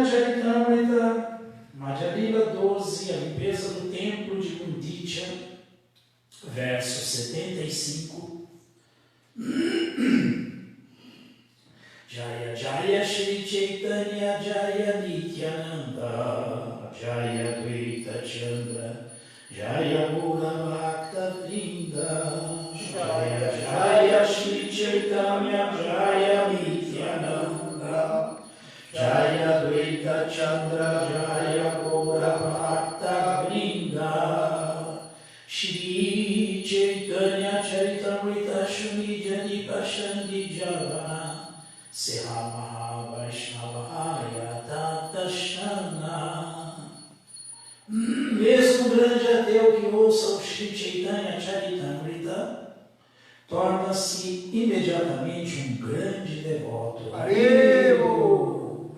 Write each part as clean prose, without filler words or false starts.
Charitamrita, Madhya 12, a limpeza do templo de Gunditya, verso 75. Jaya Jaya Shri Chaitanya Jaya Nityananda Jaya Dvaita Chandra Jaya Gaura Bhakta Vrinda Jaya Jaya Shri Chaitanya Jaya Nityananda Jaya Dvaita Chandra Jaya Gaura Bhakta Vrinda Shri Chaitanya Charitamrita Shri Jani Pashandi Javana Seha Vaishnavaya Tatashana. Mesmo grande ateu que ouça o Shri Chaitanya Charitamrita torna-se imediatamente um grande devoto. Haribo!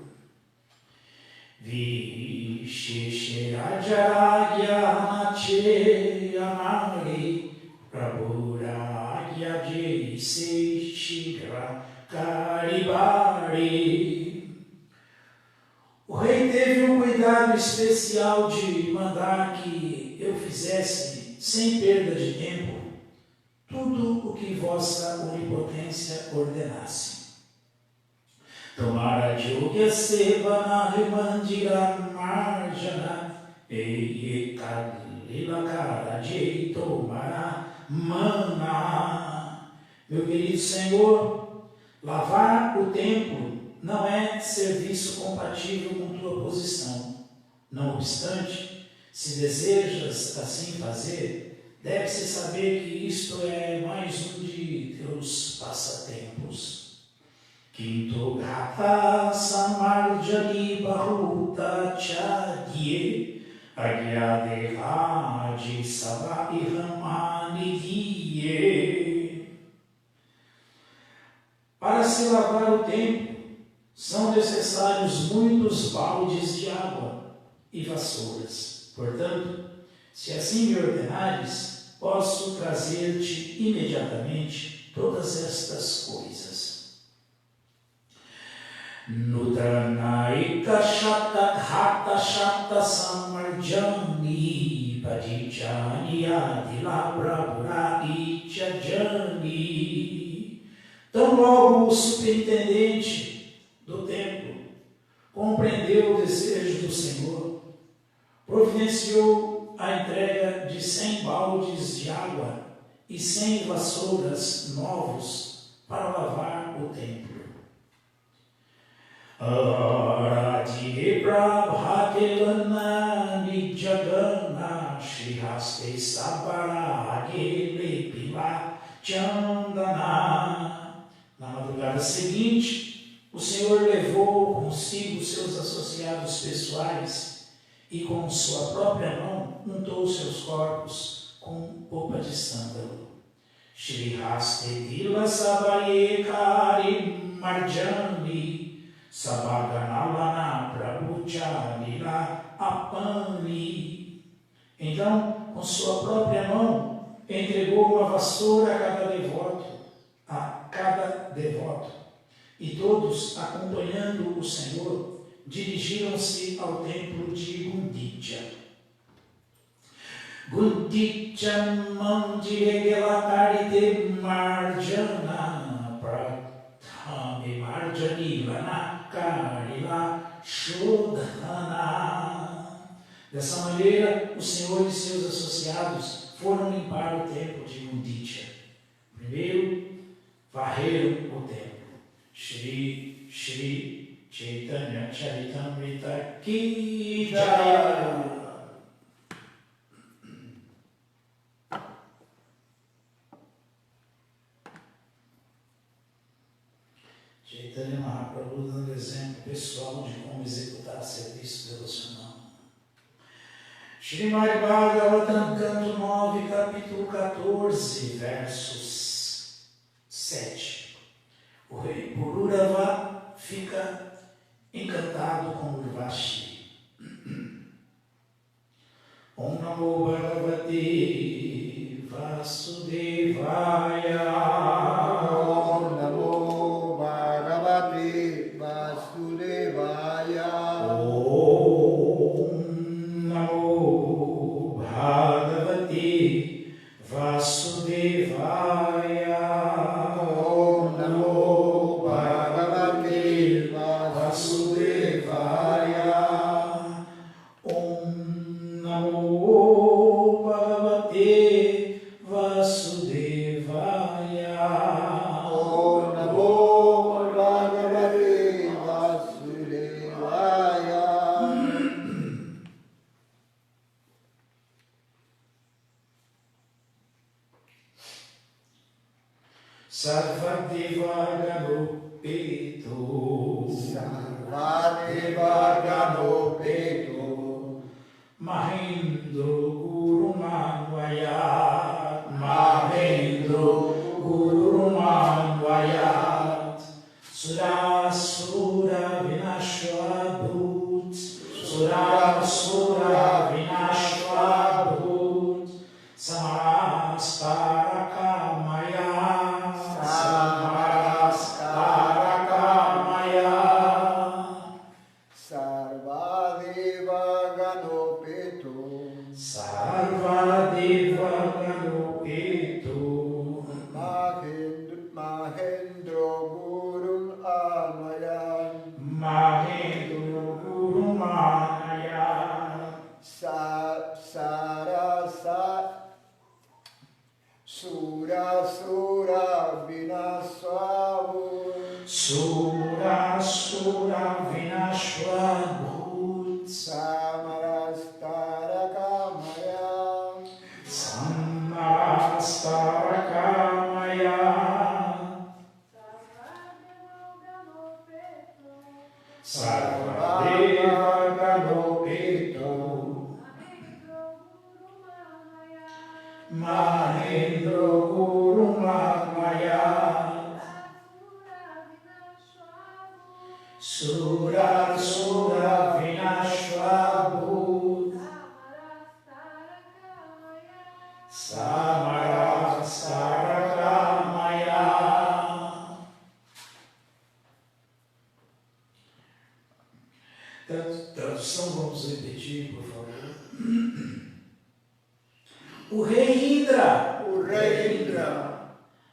Visheshirajagya Nache Amari Prabhuragya Jese Shigra Karibari. O rei teve um cuidado especial de mandar que eu fizesse, sem perda de tempo, tudo o que vossa onipotência ordenasse. Tomara Jogya Seva Nahimandira Marjana Eyekalila Karaje Tomara Mana. Meu querido Senhor, lavar o templo não é serviço compatível com tua posição. Não obstante, se desejas assim fazer, deve-se saber que isto é mais um de teus passatempos. Quinto Gata Samarjani Bahuta Chadye Agyadehaji Sabaihamanidiye. Para se lavar o templo, são necessários muitos baldes de água e vassouras. Portanto, se assim me ordenares, posso trazer-te imediatamente todas estas coisas. Nudranaika Shata Hata Shata Samarjani Padijani Adila Brabura Ichajani. Tão logo o superintendente do templo compreendeu o desejo do Senhor, providenciou a entrega de 100 baldes de água e 100 vassouras novos para lavar o templo. Arati Prabhakelana Nijagana Shrihaste Sabarage Pila Chandana. Na madrugada seguinte, o Senhor levou consigo seus associados pessoais e com sua própria mão untou seus corpos com polpa de sândalo. Shrihaste Dila Sabaye Kari Marjani Sabaganalana Prabhucharila Apani. Então, com sua própria mão, entregou uma vassoura a cada devoto, e todos, acompanhando o Senhor, dirigiram-se ao templo de Gunditya. Gunditya Mandiregelakarite Marjana Prathame Marjanilana Karila Shodhana. Dessa maneira, o Senhor e seus associados foram limpar o templo de Gunditya. Primeiro, varreram o templo. Shri Shri Chaitanya Charitamrita Ki Jaya. Chaitanya Mahaprabhu dando exemplo pessoal de como executar serviço devocional. Srimad Bhagavatam, canto 9, capítulo 14, versos 7. O rei Pururava fica encantado com Urvashi. Om Namo Bhagavate Vasudevaya. Om Namo Bhagavate Vasudevaya. Vasudevaya. Om Namo Bhagavate Vasudevaya. Om Namo Bhagavate Vasudevaya. Sarvadeva Ganopeto. Sarvadeva Ganopeto. Mahendro Guru Manvayat. Mahendro Guru Manvayat. Surasura Vinashvabhut. Surasura Vinashvabhut. Samastarakamaya. Samastarakamaya. Sarvadeva Ganopeto. Sarvadeva Ganopeto. Mahendro Gurum Amayan. Mahendro Guru Manaya. Surasura Vinasvabhut. Surasura Vinashvabhut. Samastarakamaya. Samastarakamaya. Sarvadeva Ganopeto. Mahendro Guru Manvaya. Surasura Vinashvabhut. Samastarakamaya. Tradução, vamos repetir, por favor. O rei Indra,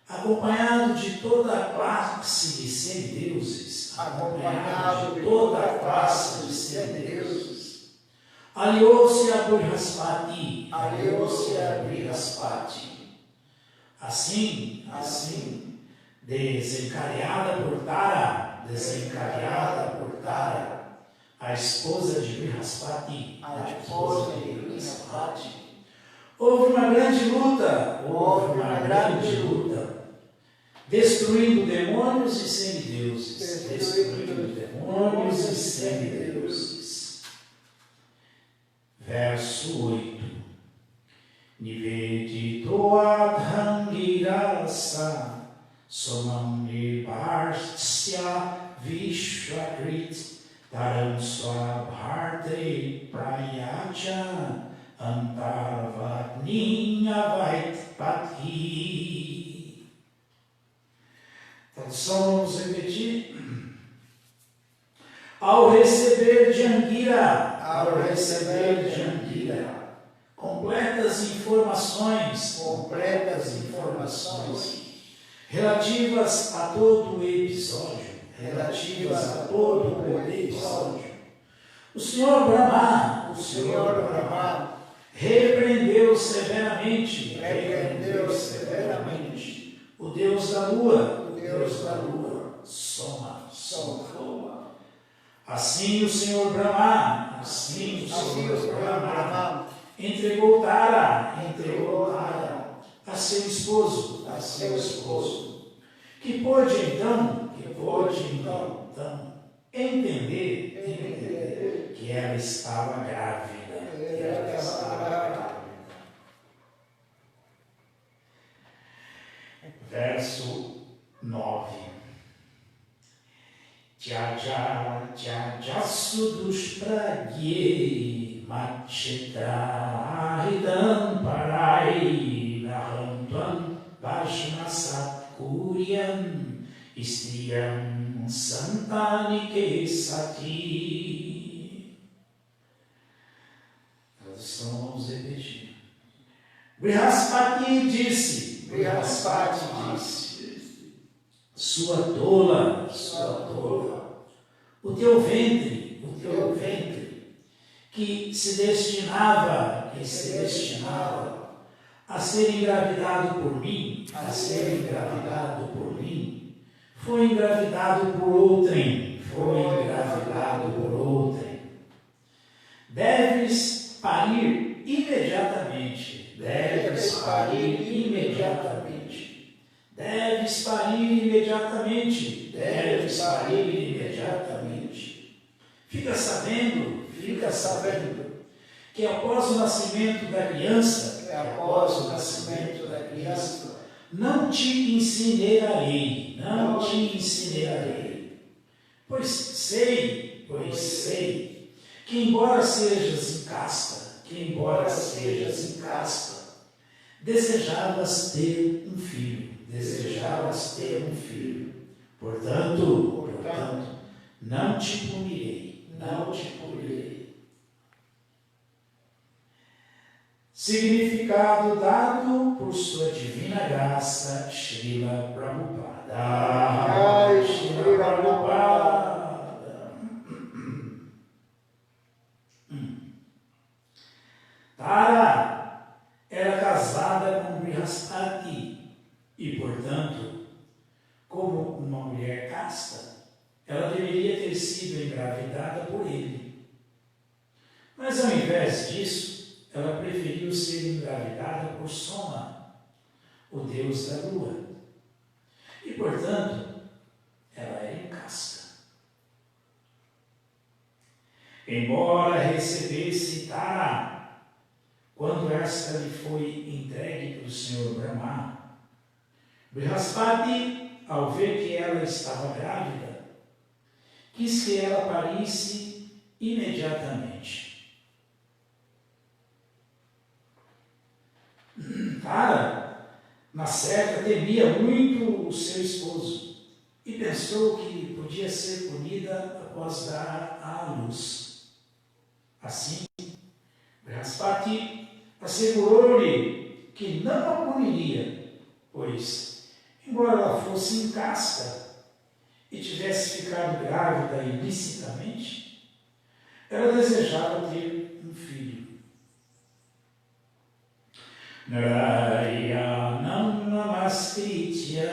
acompanhado de toda a classe de semideuses, aliou-se a Brihaspati, assim, desencadeada por Tara, a esposa de Brihaspati, houve uma grande luta, destruindo demônios e semideuses. Verso 8. Nivedito adhangirasa somam nivarsya vishvakrit taram swabharte prayacha antarvatninha vaitpati. Tradução, vamos repetir. Ao receber de Angira, completas informações relativas a todo o episódio, o Senhor Brahma repreendeu severamente o Deus da Lua, Soma. Assim o Senhor Brahma entregou Tara a seu esposo, que pôde então entender que ela estava grávida. Verso 9. Jajasu Machitahidam Parai Nahantuam Vajnasat Kuryam Istriyam Santanike Sati. Tradução, vamos repetir. Brihaspati disse, sua tola, o teu ventre que se destinava a ser engravidado por mim, foi engravidado por outrem. Deves parir imediatamente. Fica sabendo que após o nascimento da criança, não te incinerarei, pois sei que embora sejas incasta, desejavas ter um filho. Portanto, não te punirei. Significado dado por sua divina graça, Srila Prabhupada. Srila Prabhupada. Tara era casada com Brihaspati e, portanto, como uma mulher casta, ela deveria ter sido engravidada por ele. Mas ao invés disso, ela preferiu ser engravidada por Soma, o deus da lua. E, portanto, ela era incasta. Embora recebesse Tara, quando esta lhe foi entregue pelo Senhor Brahma, Brihaspati, ao ver que ela estava grávida, quis que ela parisse imediatamente. Tara, na certa, temia muito o seu esposo e pensou que podia ser punida após dar à luz. Assim, Brihaspati assegurou-lhe que não a puniria, pois, embora ela fosse incasta e tivesse ficado grávida ilicitamente, ela desejava ter um filho. Narayanam namaskritya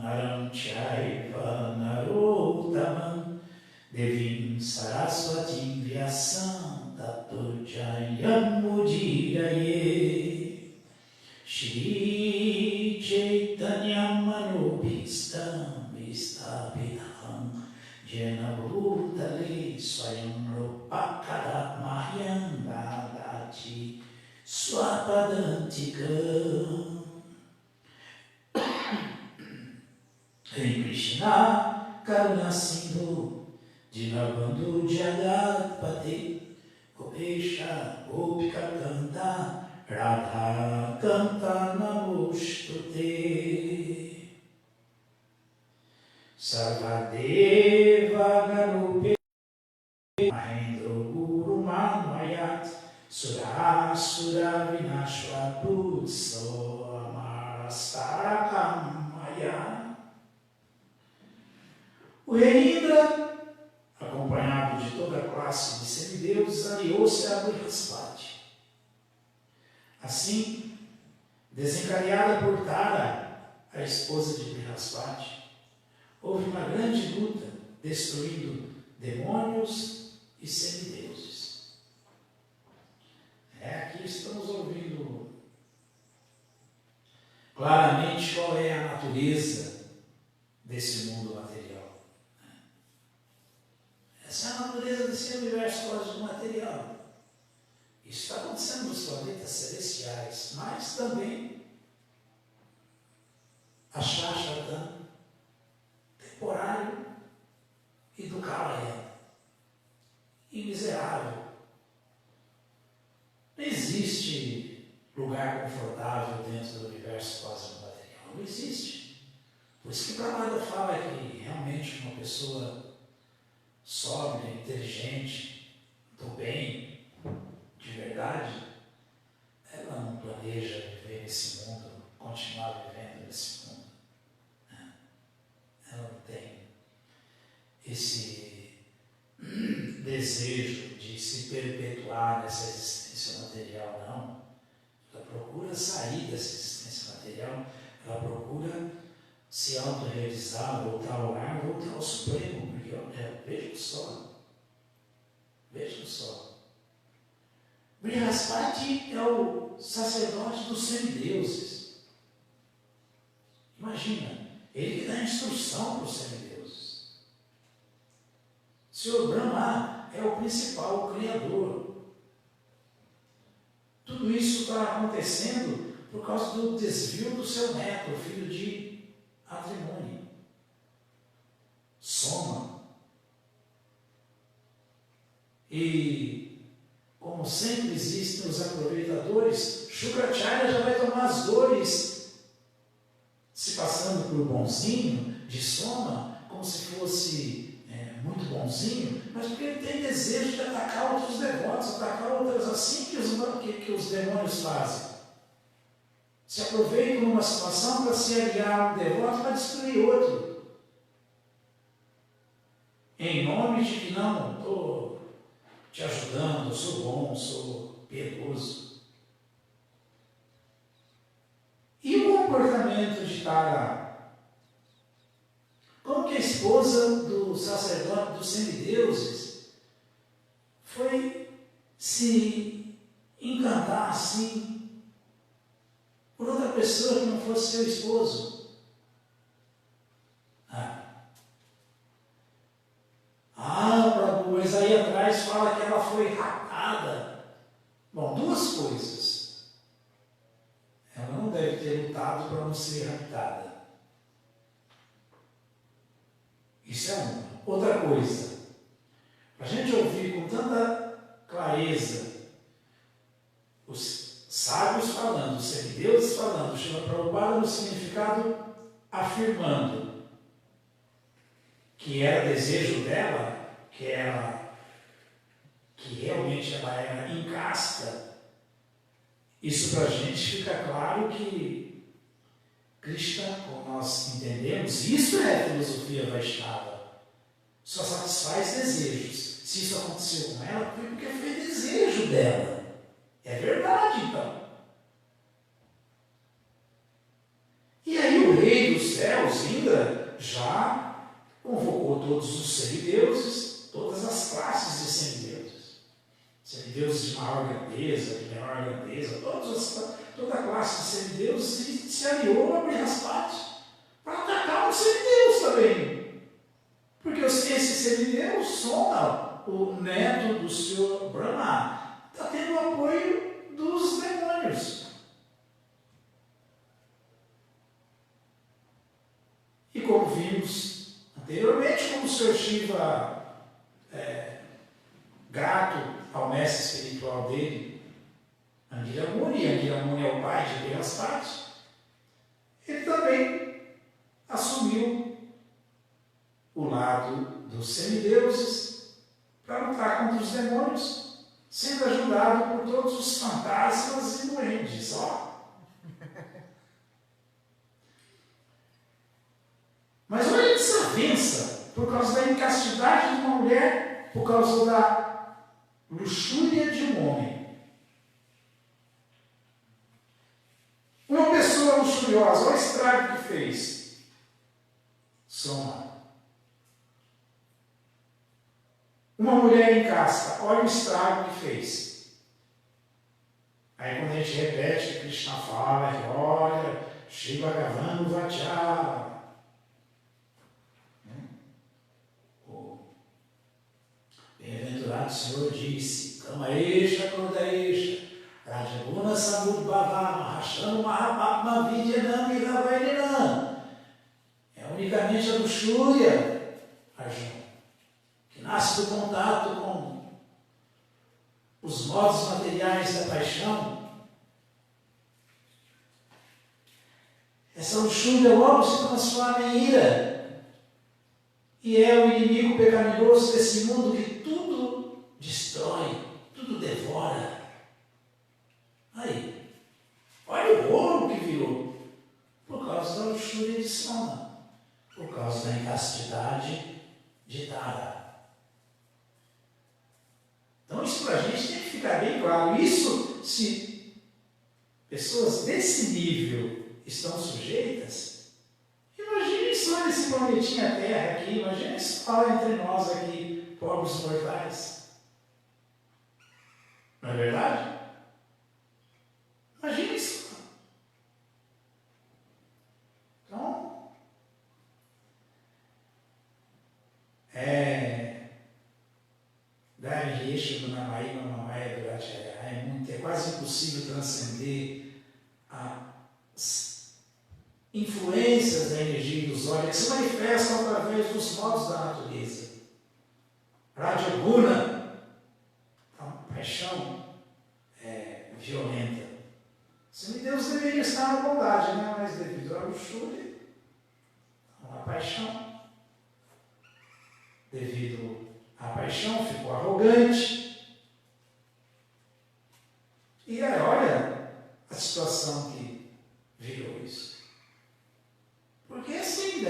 naram chaiva narottamam devim saraswatim vyasam tato jayam mudiraye Shri Chaitanya Manobhistam Vistapitam Jena Bhutale Swayam Rupa Kadatmahyam Dadati Swapadantikam. Em Krishna Karuna Sindhu Dinabandhu Jagatpate Gopesha Gopika Kanta Radha Kanta Namostute Sarvadeva Ganupe Mahendra Guru Manmayat Surasura Vinashwaput Soamarastakamaya. O rei Indra, acompanhado de toda a classe de semideuses, aliou-se a Brihaspati. Assim, desencadeada por Tara, a esposa de Brihaspati, houve uma grande luta, destruindo demônios e semideuses. Aqui estamos ouvindo claramente qual é a natureza desse mundo material. Essa é a natureza desse universo cósmico material. Isso está acontecendo nos planetas celestiais, mas também a Shashvata, temporário, e do Kalaya, miserável. Não existe lugar confortável dentro do universo cósmico material. Não existe. Por isso que Prabhupada fala que realmente uma pessoa sóbria, inteligente, do bem, de verdade, ela não planeja viver nesse mundo, continuar vivendo nesse mundo. Ela não tem esse desejo de se perpetuar nessa existência material, não. Ela procura sair dessa existência material, ela procura se autorrealizar, voltar ao lar, voltar ao Supremo, porque vejam só. Brihaspati é o sacerdote dos semideuses. Imagina, ele que dá instrução para os semideuses. O Senhor Brahma é o principal, o Criador. Tudo isso está acontecendo por causa do desvio do seu neto, o filho de Atrimuni, Soma. E, como sempre existem os aproveitadores, Shukracharya já vai tomar as dores, se passando por bonzinho, de Soma, como se fosse muito bonzinho, mas porque ele tem desejo de atacar outros devotos, atacar outras, assim que os demônios fazem. Se aproveitam numa situação para se aliar a um devoto para destruir outro. Em nome de que não, estou te ajudando, sou bom, sou piedoso. E o comportamento de Tara? Como que a esposa do sacerdote dos semideuses foi se encantar assim por outra pessoa que não fosse seu esposo? Prabhu, mas aí atrás fala que ela foi raptada. Bom, duas coisas. Ela não deve ter lutado para não ser raptada. Isso é uma. Outra coisa, para a gente ouvir com tanta clareza os sábios falando, os semideuses falando, Srila Prabhupada no significado afirmando que era desejo dela, que realmente ela era incasta, isso para a gente fica claro que Krishna, como nós entendemos, isso é a filosofia Vaishnava, só satisfaz desejos. Se isso aconteceu com ela, foi porque foi desejo dela. É verdade, então. E aí o rei dos céus, Indra, já convocou todos os semideuses, todas as classes de semideuses. Semideuses de maior grandeza, de menor grandeza, toda a classe de semideuses se aliou a Brihaspati para atacar os semideus também. Porque esse semideus, Soma, o neto do Senhor Brahma, está tendo o apoio dos demônios. E como vimos anteriormente, como o Senhor Shiva grato ao mestre espiritual dele, Angira Muni é o pai de Brihaspati, ele também assumiu o lado dos semideuses para lutar contra os demônios, sendo ajudado por todos os fantasmas e duendes. Mas olha a desavença por causa da incastidade de uma mulher, por causa da luxúria de um homem. Uma pessoa luxuriosa, olha o estrago que fez. Soma. Uma mulher incasta, olha o estrago que fez. Aí quando a gente repete que Krishna fala, olha, Shiva Gavanu Vajra. O bem-aventurado Senhor disse, Kamaesha Krodaesha, Rajaguna Samudbhava, Mahashanu Mahapapma Vidyanam Iravainam. É unicamente a luxúria, Arjuna, que nasce do contato com os modos materiais da paixão. Essa luxúria logo se transforma em ira e é o inimigo pecaminoso desse mundo que tudo destrói, tudo devora. Aí, olha o rolo que virou por causa da luxúria de Soma, por causa da incastidade de Tara. Então isso para a gente tem que ficar bem claro. Isso, se pessoas desse nível estão sujeitas, imagine só esse planetinha Terra aqui, imagine só entre nós aqui, pobres mortais. Não é verdade? Imagine isso. Então, é quase impossível transcender as influências da energia ilusória que se manifestam através dos modos da natureza. Rajaguna, então, paixão violenta. Deus deveria estar na bondade, né? Mas devido à luxúria, a paixão. Devido à paixão, ficou arrogante. E aí, olha a situação que virou isso. Porque assim,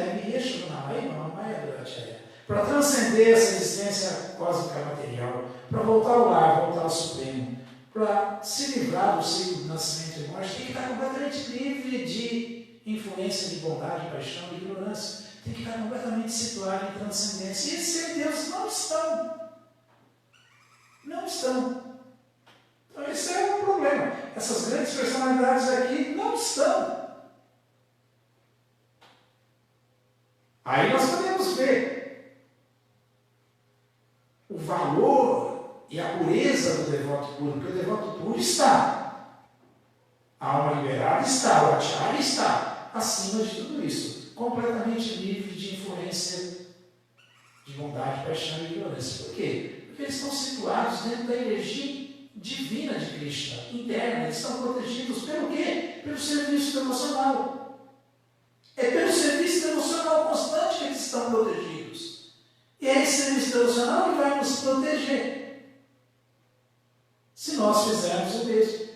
para transcender essa existência cósmica material, para voltar ao lar, voltar ao Supremo, para se livrar do ciclo de nascimento e morte, tem que estar completamente livre de influência de bondade, paixão e ignorância. Tem que estar completamente situado em transcendência. E esses seres de Deus não estão. Não estão. Então esse é um problema. Essas grandes personalidades aqui não estão. Aí nós podemos ver o valor e a pureza do devoto puro, porque o devoto puro está. A alma liberada está, o acharya está acima de tudo isso, completamente livre de influência de bondade, paixão e ignorância. Por quê? Porque eles estão situados dentro da energia divina de Krishna, interna, eles estão protegidos pelo quê? Pelo serviço devocional. É pelo serviço devocional constante que eles estão protegidos. E é esse serviço devocional que vai nos proteger, se nós fizermos o mesmo.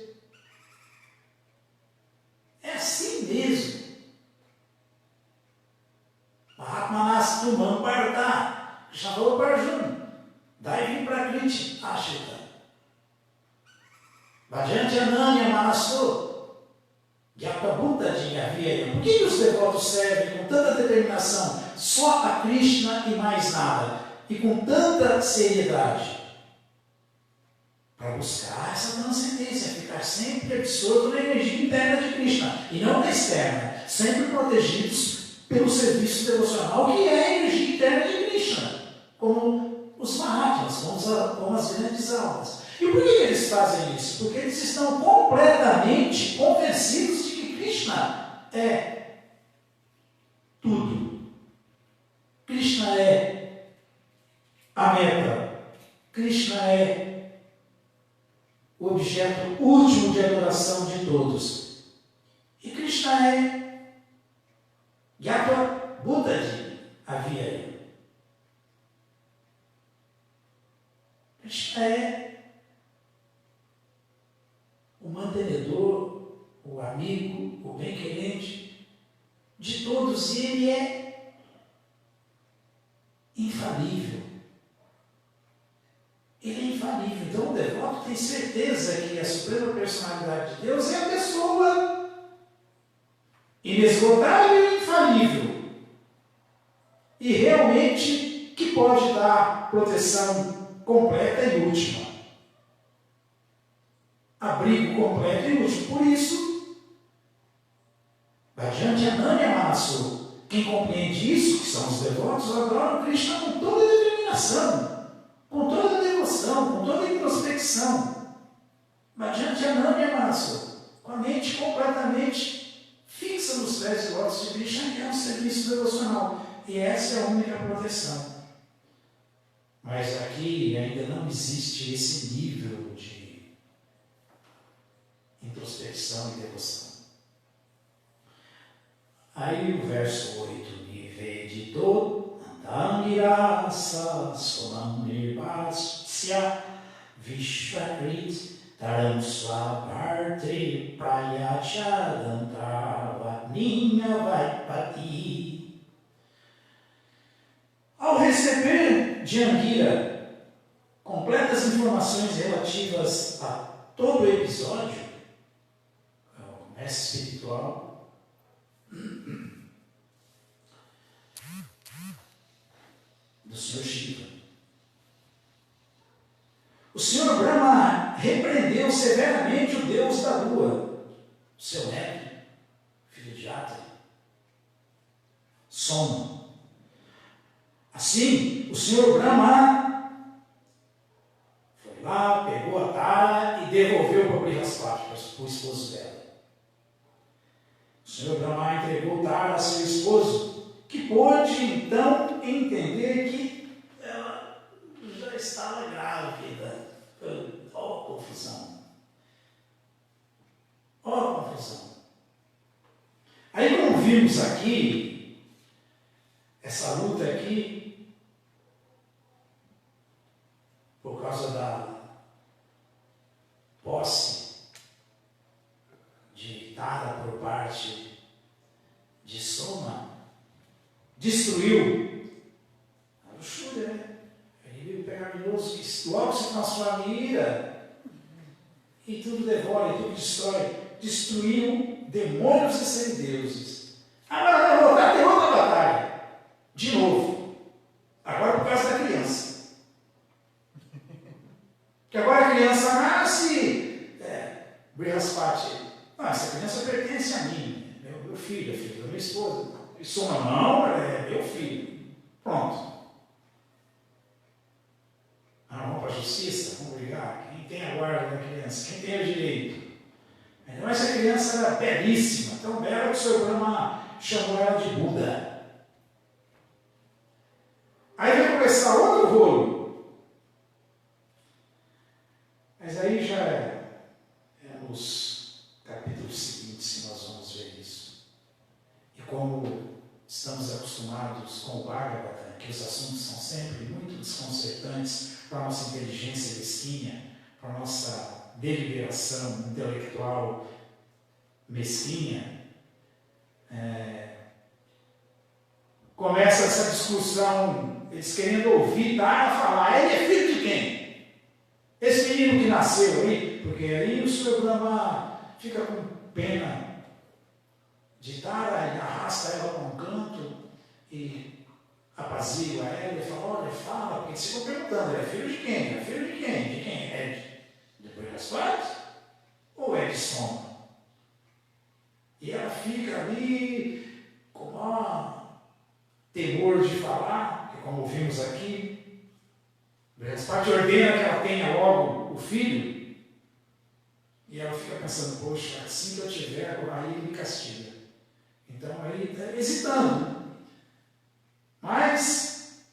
É assim mesmo. Mahatmanas Tumam Parta, Shavô Parjuna, Daivi Prakriti Ashita, Bhajanti Ananya Manasu, Gyata Buddha de Yaviya. Por que os devotos servem com tanta determinação só a Krishna e mais nada? E com tanta seriedade? Para buscar essa transcendência, ficar sempre absorto na energia interna de Krishna e não na externa, sempre protegidos pelo serviço devocional que é a energia interna de Krishna, como os Mahatmas, como as grandes almas. E por que eles fazem isso? Porque eles estão completamente convencidos de que Krishna é tudo. Krishna é a meta. Krishna é o objeto último de adoração de todos. E Krishna é Gyata Buddha de Avyaya. Krishna é o mantenedor, o amigo, o bem-querente de todos, e ele é infalível. Ele é infalível. Então o devoto tem certeza que a suprema personalidade de Deus é a pessoa inesgotável e infalível. E realmente que pode dar proteção completa e última. Abrigo completo e último. Por isso, Bhajanti Ananya Manasu. Quem compreende isso, que são os devotos, adoram Krishna com toda a determinação, com toda a devoção, com toda a introspecção. Bhajanti Ananya Manasu. Com a mente completamente fixa nos pés de lótus de Krishna, que é um serviço devocional. E essa é a única proteção. Mas aqui ainda não existe esse nível de introspecção e devoção. Aí o verso 8, Nivedito Antangirasa Sonam Nirbhasya Vishvakrit Taram Swapartri Prayachadantravatninha Vaipati. Ao receber de Angira completas informações relativas a todo o episódio, o mestre espiritual, do Senhor Shiva. O Senhor Brahma repreendeu severamente o deus da lua, o seu neto, filho de Atri, Soma. Assim, o Senhor Brahma foi lá, pegou a Tara e devolveu para Brihaspati, para o esposo dela. O Senhor Brahma entregou Tara a seu esposo, que pôde então entender que ela já estava grávida. Ó, confusão. Ó, confusão. Aí, como vimos aqui, essa luta aqui, por causa da posse de Tara por parte de Soma, destruiu a luxúria, né? Ele pecaminoso que logo se transforma em ira e tudo devora, e tudo destrói. Destruiu demônios e semideuses. Agora vai voltar, tem outra batalha. De novo. Agora por causa da criança. Que agora a criança nasce. Brihaspati. Não, essa criança pertence a mim. Meu filho, é filho da minha esposa. Isso não, é meu filho. Pronto. Vamos para a justiça, vamos brigar. Quem tem a guarda da criança? Quem tem o direito? Então essa criança era belíssima, tão bela que o Senhor Brahma chamou ela de Buda. Aí vai começar outro rolo. Mas aí já é nos capítulos seguintes que nós vamos ver isso. E como estamos acostumados com o Bhagavatam, que os assuntos são sempre muito desconcertantes para a nossa inteligência mesquinha, para a nossa deliberação intelectual mesquinha, começa essa discussão, eles querendo ouvir Tara falar, ele é filho de quem? Esse menino que nasceu aí, porque aí o Senhor Brahma fica com pena de Tara e arrasta ela para um canto e apazigua ela e fala, olha, fala, porque eles ficam perguntando, ele é filho de quem? É filho de quem? De quem? É de Brihaspati ou é de Soma? E ela fica ali com maior temor de falar, que como vimos aqui, Brihaspati ordena que ela tenha logo o filho, e ela fica pensando, poxa, assim que eu tiver, aí ele me castiga. Então aí está hesitando. Mas,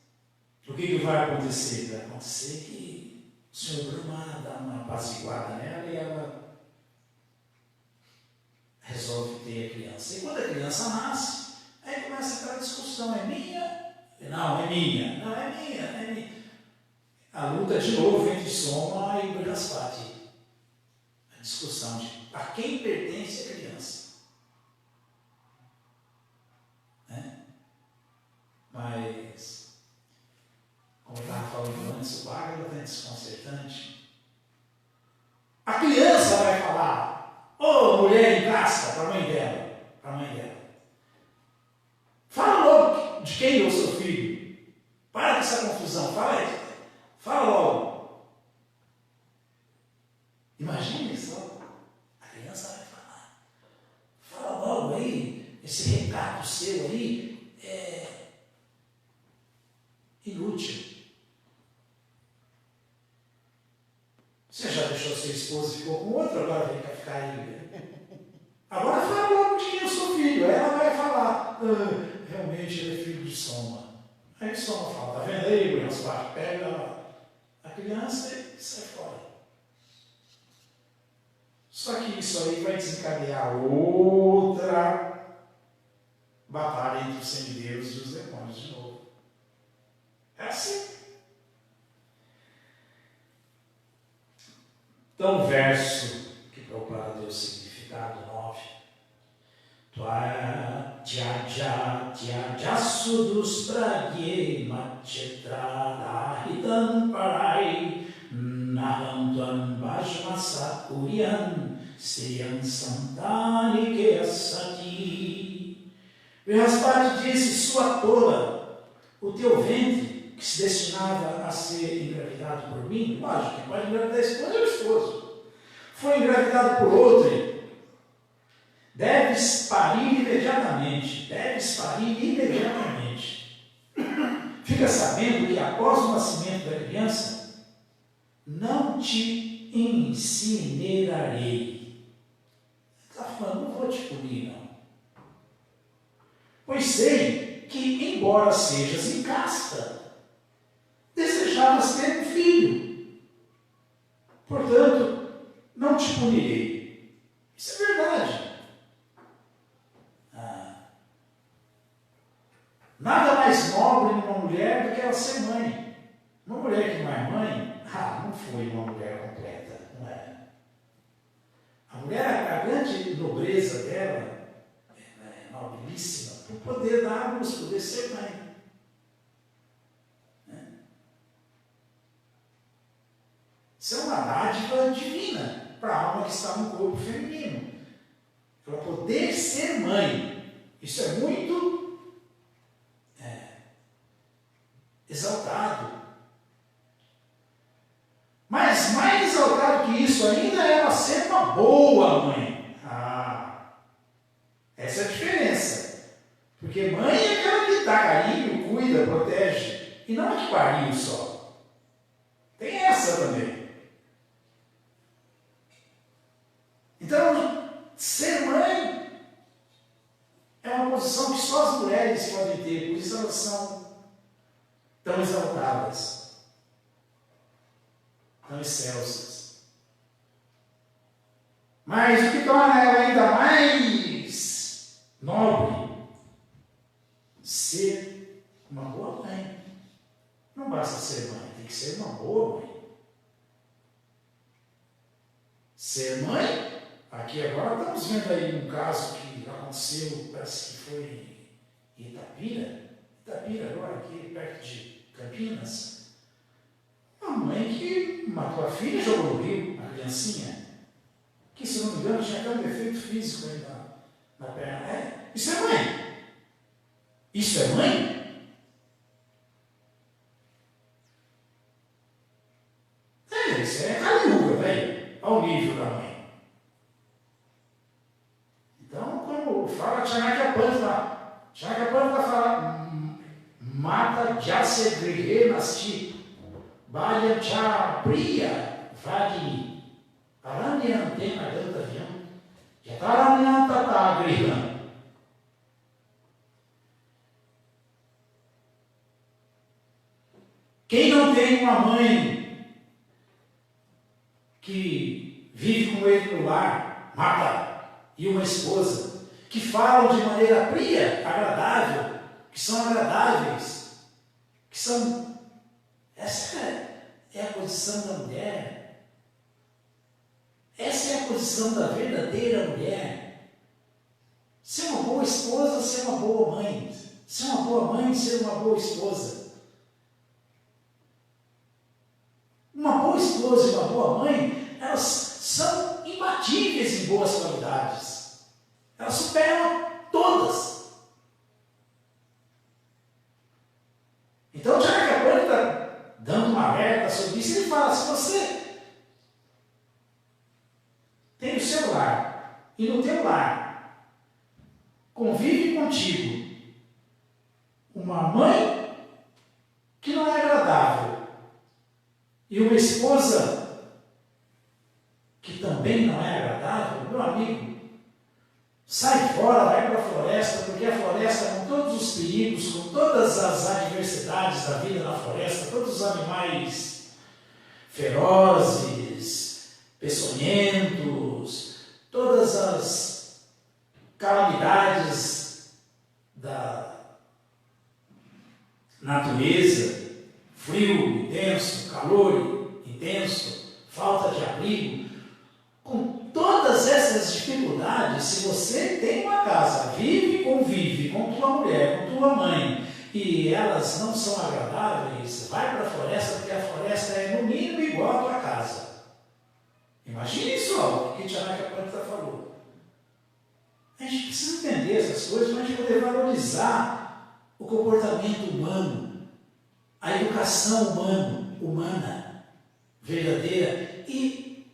o que vai acontecer? Vai acontecer que o Senhor Brahma dá uma apaziguada nela e ela resolve ter a criança. E quando a criança nasce, aí começa aquela discussão, é minha? Não, é minha. Não, é minha, é minha. A luta de novo entre Soma e Brihaspati. A discussão de a quem pertence a criança. Mas, como eu estava falando antes, o Bhagavatam é desconcertante. A criança vai falar, ô mulher incasta, para a mãe dela, fala logo de quem é o seu filho. Para com essa confusão, fala logo. Imagine só, a criança vai falar. Fala logo aí, esse recado seu aí é inútil. Você já deixou seu esposo e ficou com outro, agora vem cá ficar aí. Agora fala logo de quem é o seu filho. Aí ela vai falar, realmente ele é filho de Soma. Aí Soma fala, tá vendo aí, Brihaspati? Pega a criança e sai fora. Só que isso aí vai desencadear outra batalha entre os semideuses e os demônios de novo. É assim. Então, o verso que Prabhupada deu o significado 9. Tyajasudus pragye machetradahitam parai Tvam Bhajmasat Kuryan Sriyam Santani Keasati. Brihaspati disse: sua tola, o teu ventre, que se destinava a ser engravidado por mim, lógico, quem pode engravidar a esposa é o esposo, foi engravidado por outro. Deves parir imediatamente. Fica sabendo que após o nascimento da criança, não te incinerarei. Está falando, não vou te punir, não. Pois sei que, embora sejas incasta, desejavas ter um filho. Portanto, não te punirei. Isso é verdade. Nada mais nobre numa mulher do que ela ser mãe. Uma mulher que não é mãe, não foi uma mulher completa, não é? A mulher, a grande nobreza dela, ela é nobilíssima, por poder dar à luz, poder ser mãe. Isso é uma dádiva divina para a alma que está no corpo feminino. Ela poder ser mãe. Isso é muito exaltado. Mas mais exaltado que isso ainda é ela ser uma boa mãe. Essa é a diferença. Porque mãe é aquela que dá carinho, cuida, protege. E não a que pariu só. Tem essa também. Então, ser mãe é uma posição que só as mulheres podem ter. Por isso elas são tão exaltadas, tão excelsas. Mas o que torna ela ainda mais nobre, ser uma boa mãe. Não basta ser mãe, tem que ser uma boa mãe. Ser mãe, aqui agora estamos vendo aí um caso que aconteceu, parece que foi em Itapira agora, aqui perto de Campinas, uma mãe que matou a filha e jogou no rio, a criancinha, que, se não me engano, tinha até um defeito físico aí na perna. Isso é mãe? Isso é mãe? Isso é caliuga, velho, ao nível da mãe. Então, quando fala Chanakapanta fala Mata Jase Grihe Nasti Bhajacha Priya Vagini Aranyantena Gantavyam Yataranyantata Griham. Quem não tem uma mãe que vive com ele no lar, mata, e uma esposa que falam de maneira priya, agradável, que são agradáveis, que são... Essa é a posição da mulher. Essa é a posição da verdadeira mulher. Ser uma boa esposa, ser uma boa mãe. Ser uma boa mãe, ser uma boa esposa. Uma boa esposa e uma boa mãe, elas são imbatíveis em boas qualidades. Elas superam todas. Então, já que a Pânico está dando uma alerta sobre isso, ele fala: se você tem o seu lar e no teu lar convive contigo uma mãe que não é agradável e uma esposa que também não é agradável, meu amigo, sai fora, vai para a floresta, porque a floresta, com todos os perigos, com todas as adversidades da vida na floresta, todos os animais ferozes, peçonhentos, todas as calamidades da natureza, frio intenso, calor intenso, falta de abrigo, com todas essas dificuldades, se você tem uma casa, vive e convive com tua mulher, com tua mãe, e elas não são agradáveis, vai para a floresta, porque a floresta é no mínimo igual à tua casa. essas coisas para a gente poder valorizar o comportamento humano, a educação humana, verdadeira e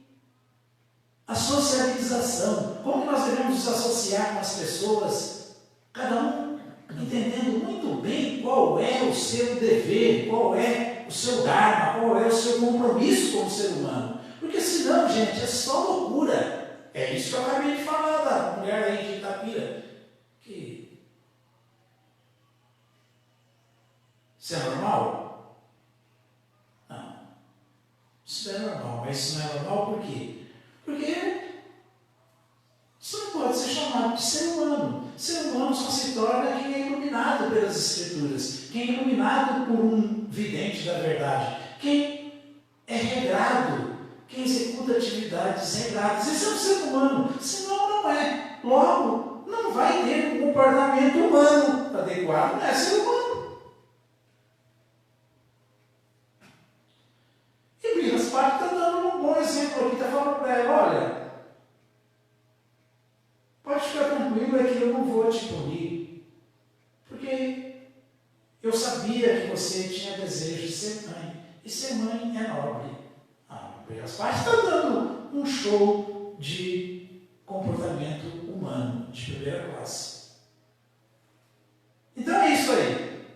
a socialização. Como nós devemos nos associar com as pessoas, cada um entendendo muito bem qual é o seu dever, qual é o seu dharma, qual é o seu compromisso como ser humano. Porque senão, gente, é só loucura. É isso que eu acabei de falar da mulher aí de Itapira. Que isso é normal? Não. Isso não é normal. Mas isso não é normal por quê? Porque isso não pode ser chamado de ser humano. Ser humano só se torna quem é iluminado pelas Escrituras, quem é iluminado por um vidente da verdade, quem é regrado, quem executa atividades regradas. Esse é um ser humano, senão não é. Logo, não vai ter um comportamento humano adequado, não é ser humano. E Bira Spark está dando um bom exemplo aqui, está falando para ela, olha, pode ficar tranquilo, é que eu não vou te punir, porque eu sabia que você tinha desejo de ser mãe, e ser mãe é nobre. As partes estão dando um show de comportamento humano de primeira classe. Então é isso aí.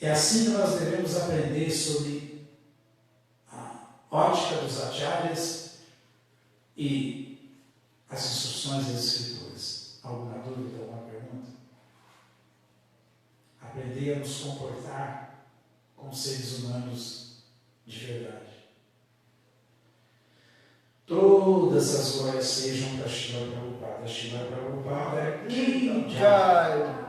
É assim que nós devemos aprender sobre a ótica dos acharyas e as instruções das Escrituras. Alguma dúvida, alguma pergunta? Aprender a nos comportar como seres humanos de verdade. Todas as glórias sejam para Srila Prabhupada. Srila Prabhupada que Jai.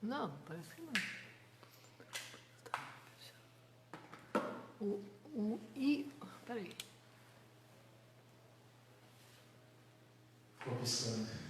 Não, parece que não. Peraí. Ficou piscando.